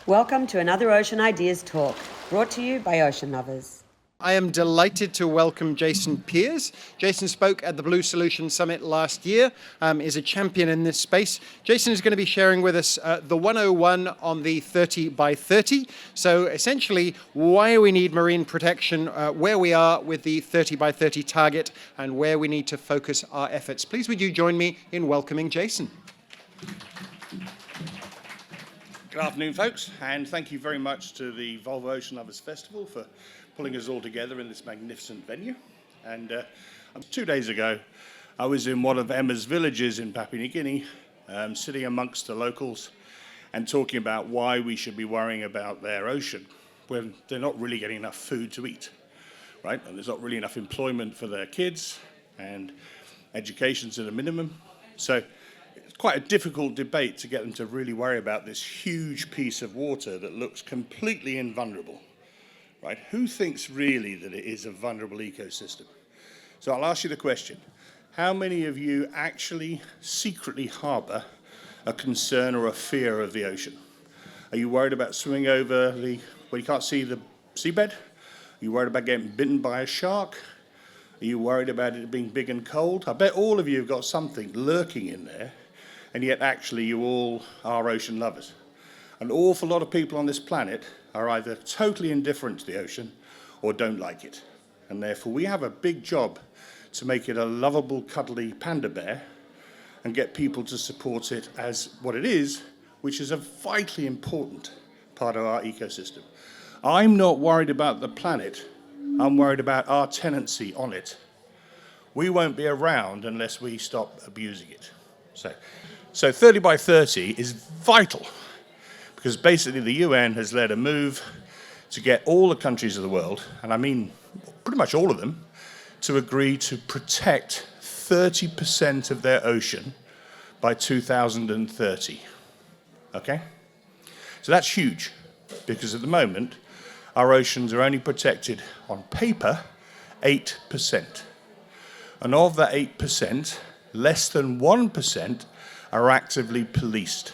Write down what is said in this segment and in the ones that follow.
Welcome to another Ocean Ideas Talk, brought to you by ocean lovers. I am delighted to welcome Jason Peers. Jason spoke at the Blue Solution Summit last year, is a champion in this space. Jason is going to be sharing with us the 101 on the 30 by 30. So essentially, why we need marine protection, where we are with the 30 by 30 target, and where we need to focus our efforts. Please would you join me in welcoming Jason. Good afternoon, folks, and thank you very much to the Volvo Ocean Lovers Festival for pulling us all together in this magnificent venue. And 2 days ago, I was in one of Emma's villages in Papua New Guinea, sitting amongst the locals and talking about why we should be worrying about their ocean when they're not really getting enough food to eat, right? And there's not really enough employment for their kids, and education's at a minimum. So it's quite a difficult debate to get them to really worry about this huge piece of water that looks completely invulnerable. Right? Who thinks really that it is a vulnerable ecosystem? So I'll ask you the question. How many of you actually secretly harbour a concern or a fear of the ocean? Are you worried about swimming over where you can't see the seabed? Are you worried about getting bitten by a shark? Are you worried about it being big and cold? I bet all of you have got something lurking in there, and yet actually you all are ocean lovers. An awful lot of people on this planet are either totally indifferent to the ocean or don't like it. And therefore we have a big job to make it a lovable, cuddly panda bear and get people to support it as what it is, which is a vitally important part of our ecosystem. I'm not worried about the planet, I'm worried about our tenancy on it. We won't be around unless we stop abusing it. So 30 by 30 is vital, because basically the UN has led a move to get all the countries of the world, and I mean pretty much all of them, to agree to protect 30% of their ocean by 2030. Okay? So that's huge, because at the moment, our oceans are only protected on paper 8%. And of that 8%, less than 1% are actively policed.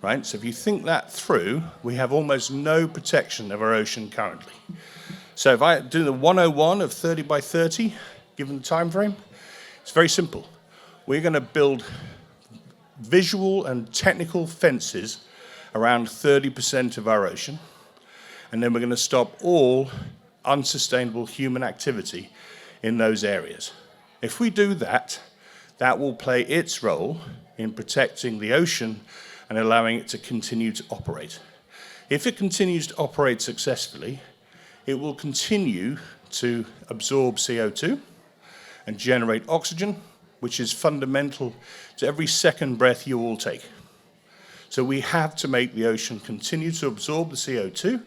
Right? So if you think that through, we have almost no protection of our ocean currently. So if I do the 101 of 30 by 30, given the time frame, it's very simple. We're going to build visual and technical fences around 30% of our ocean, and then we're going to stop all unsustainable human activity in those areas. If we do that, that will play its role in protecting the ocean and allowing it to continue to operate. If it continues to operate successfully, it will continue to absorb CO2 and generate oxygen, which is fundamental to every second breath you all take. So we have to make the ocean continue to absorb the CO2,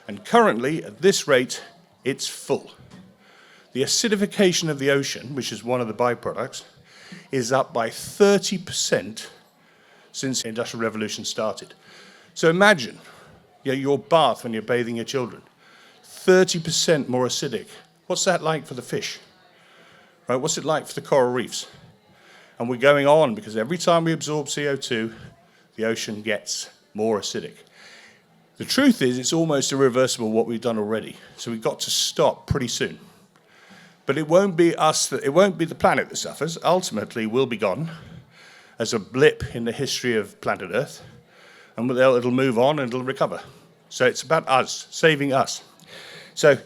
and currently, at this rate, it's full. The acidification of the ocean, which is one of the byproducts, is up by 30% since the Industrial Revolution started. So imagine your bath when you're bathing your children, 30% more acidic. What's that like for the fish? Right? What's it like for the coral reefs? And we're going on because every time we absorb CO2, the ocean gets more acidic. The truth is, it's almost irreversible what we've done already. So we've got to stop pretty soon. But it won't be us, it won't be the planet that suffers. Ultimately, we'll be gone as a blip in the history of planet Earth, and it'll move on and it'll recover. So it's about us, saving us. So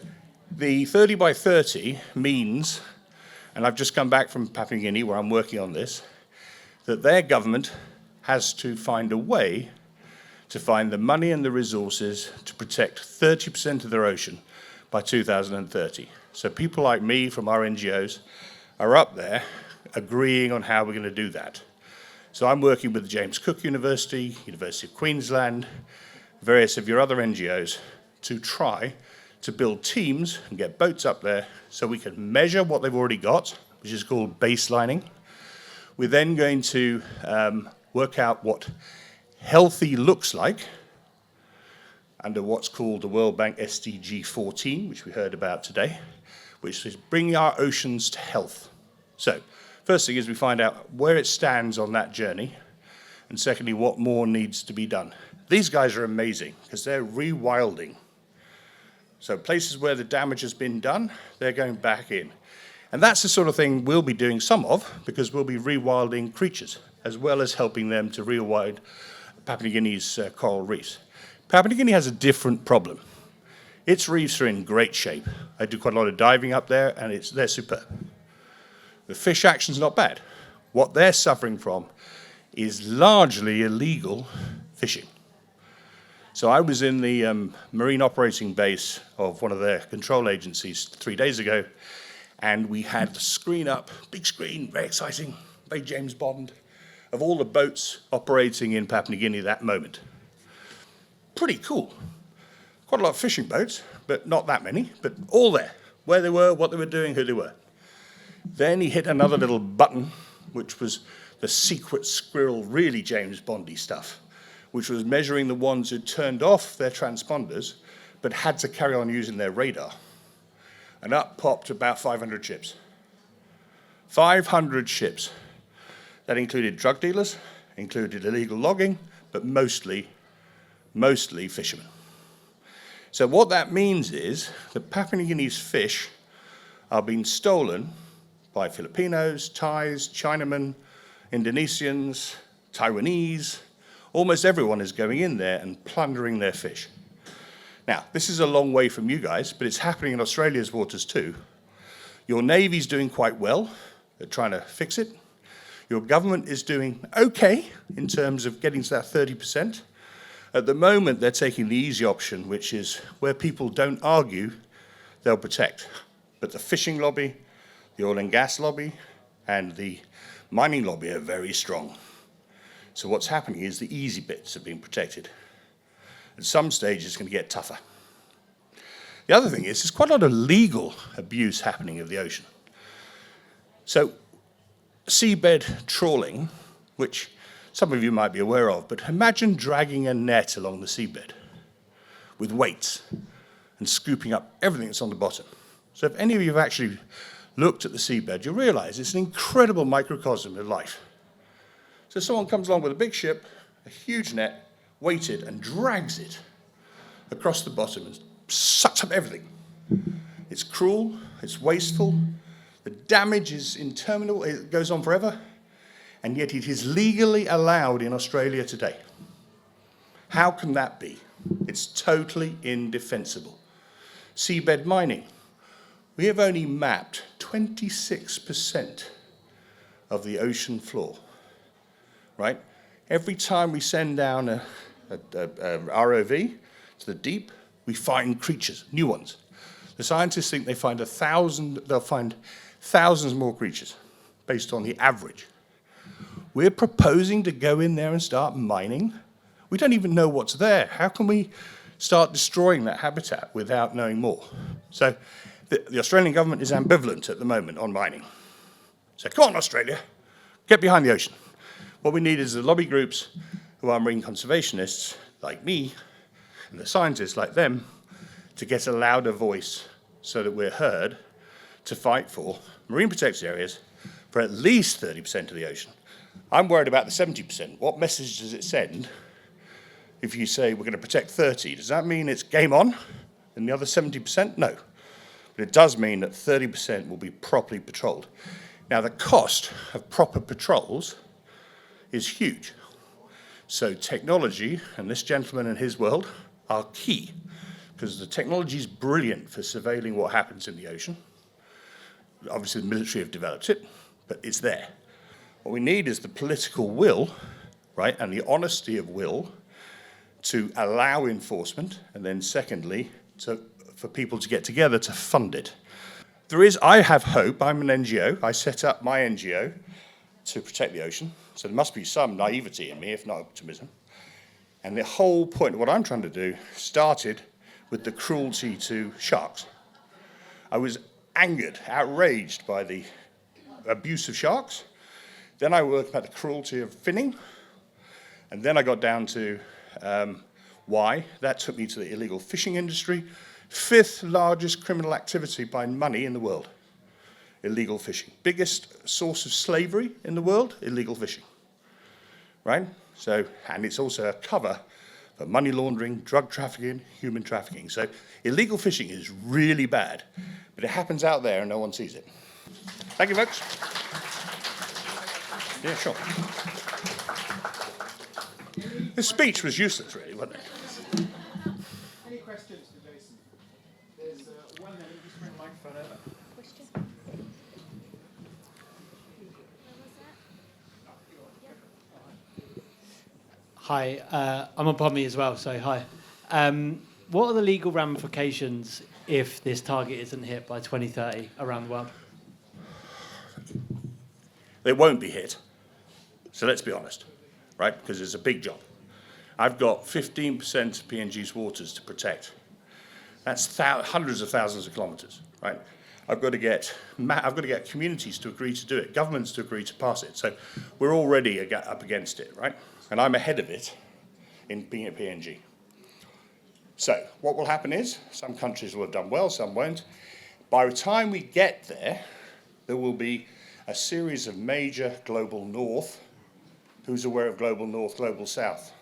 the 30 by 30 means, and I've just come back from Papua New Guinea where I'm working on this, that their government has to find a way to find the money and the resources to protect 30% of their ocean by 2030. So people like me from our NGOs are up there agreeing on how we're going to do that. So I'm working with the James Cook University, University of Queensland, various of your other NGOs to try to build teams and get boats up there so we can measure what they've already got, which is called baselining. We're then going to work out what healthy looks like under what's called the World Bank SDG 14, which we heard about today, which is bringing our oceans to health. So, first thing is we find out where it stands on that journey, and secondly, what more needs to be done. These guys are amazing because they're rewilding. So places where the damage has been done, they're going back in. And that's the sort of thing we'll be doing some of, because we'll be rewilding creatures, as well as helping them to rewild Papua New Guinea's coral reefs. Papua New Guinea has a different problem. Its reefs are in great shape. I do quite a lot of diving up there, and they're superb. The fish action's not bad. What they're suffering from is largely illegal fishing. So I was in the marine operating base of one of their control agencies 3 days ago, and we had the screen up, big screen, very exciting, very James Bond, of all the boats operating in Papua New Guinea at that moment. Pretty cool. Quite a lot of fishing boats, but not that many, but all there, where they were, what they were doing, who they were. Then he hit another little button, which was the secret squirrel, really James Bondy stuff, which was measuring the ones who turned off their transponders, but had to carry on using their radar. And up popped about 500 ships. 500 ships. That included drug dealers, included illegal logging, but mostly fishermen. So what that means is that Papua New Guinea's fish are being stolen by Filipinos, Thais, Chinamen, Indonesians, Taiwanese. Almost everyone is going in there and plundering their fish. Now, this is a long way from you guys, but it's happening in Australia's waters too. Your Navy's doing quite well at trying to fix it. Your government is doing okay in terms of getting to that 30%. At the moment, they're taking the easy option, which is where people don't argue, they'll protect. But the fishing lobby, the oil and gas lobby, and the mining lobby are very strong. So what's happening is the easy bits are being protected. At some stage, it's going to get tougher. The other thing is, there's quite a lot of legal abuse happening of the ocean. So seabed trawling, which some of you might be aware of, but imagine dragging a net along the seabed with weights and scooping up everything that's on the bottom. So if any of you have actually looked at the seabed, you'll realize it's an incredible microcosm of life. So someone comes along with a big ship, a huge net, weighted, and drags it across the bottom and sucks up everything. It's cruel, it's wasteful, the damage is interminable, it goes on forever, and yet it is legally allowed in Australia today. How can that be? It's totally indefensible. Seabed mining. We have only mapped 26% of the ocean floor, right? Every time we send down a ROV to the deep, we find creatures, new ones. The scientists think they'll find thousands more creatures based on the average. We're proposing to go in there and start mining. We don't even know what's there. How can we start destroying that habitat without knowing more? So the Australian government is ambivalent at the moment on mining. So come on, Australia, get behind the ocean. What we need is the lobby groups who are marine conservationists, like me, and the scientists like them, to get a louder voice so that we're heard to fight for marine protected areas for at least 30% of the ocean. I'm worried about the 70%. What message does it send if you say we're going to protect 30? Does that mean it's game on and the other 70%? No. But it does mean that 30% will be properly patrolled. Now, the cost of proper patrols is huge. So technology, and this gentleman and his world, are key, because the technology is brilliant for surveilling what happens in the ocean. Obviously, the military have developed it, but it's there. What we need is the political will, right, and the honesty of will to allow enforcement, and then secondly, for people to get together to fund it. I have hope. I'm an NGO. I set up my NGO to protect the ocean, so there must be some naivety in me, if not optimism. And the whole point of what I'm trying to do started with the cruelty to sharks. I was angered, outraged by the abuse of sharks. Then I worked about the cruelty of finning. And then I got down to why. That took me to the illegal fishing industry. 5th largest criminal activity by money in the world, illegal fishing. Biggest source of slavery in the world, illegal fishing, right? So, and it's also a cover for money laundering, drug trafficking, human trafficking. So illegal fishing is really bad, but it happens out there and no one sees it. Thank you, folks. Yeah, sure. The speech was useless, really, wasn't it? Any questions for Jason? There's one there. Just bring the microphone over. Hi, I'm a Bondi as well, so hi. What are the legal ramifications if this target isn't hit by 2030 around the world? They won't be hit. So let's be honest, right? Because it's a big job. I've got 15% of PNG's waters to protect. That's hundreds of thousands of kilometres, right? I've got to get communities to agree to do it, governments to agree to pass it. So we're already up against it, right? And I'm ahead of it in being at PNG. So what will happen is some countries will have done well, some won't. By the time we get there, there will be a series of major global north. Who's aware of global north, global south?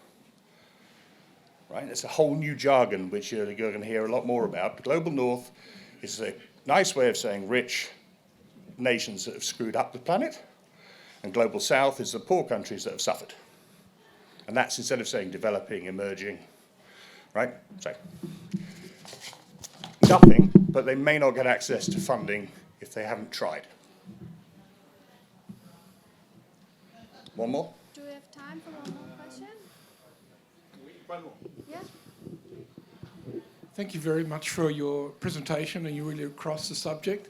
Right? It's a whole new jargon which you're going to hear a lot more about. Global north is a nice way of saying rich nations that have screwed up the planet, and global south is the poor countries that have suffered. And that's instead of saying developing, emerging, right? So, nothing, but they may not get access to funding if they haven't tried. One more? Do we have time for one more question? One more. Yeah. Thank you very much for your presentation, and you really across the subject.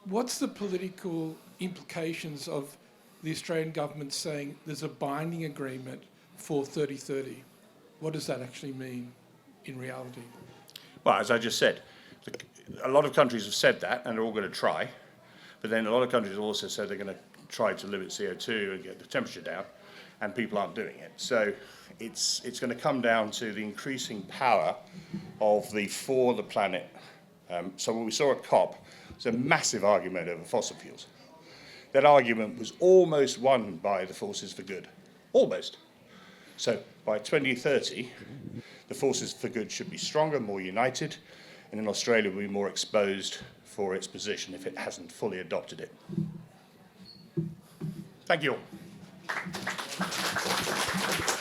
What's the political implications of the Australian government saying there's a binding agreement for 3030? What does that actually mean in reality? Well, as I just said, a lot of countries have said that and they're all going to try, but then a lot of countries also said they're going to try to limit CO2 and get the temperature down, and people aren't doing it. So it's going to come down to the increasing power of the for the planet. So what we saw at COP was a massive argument over fossil fuels. That argument was almost won by the forces for good. Almost. So by 2030, the forces for good should be stronger, more united, and in Australia will be more exposed for its position if it hasn't fully adopted it. Thank you all.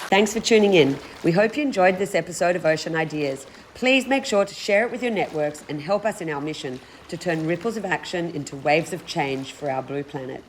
Thanks for tuning in. We hope you enjoyed this episode of Ocean Ideas. Please make sure to share it with your networks and help us in our mission to turn ripples of action into waves of change for our blue planet.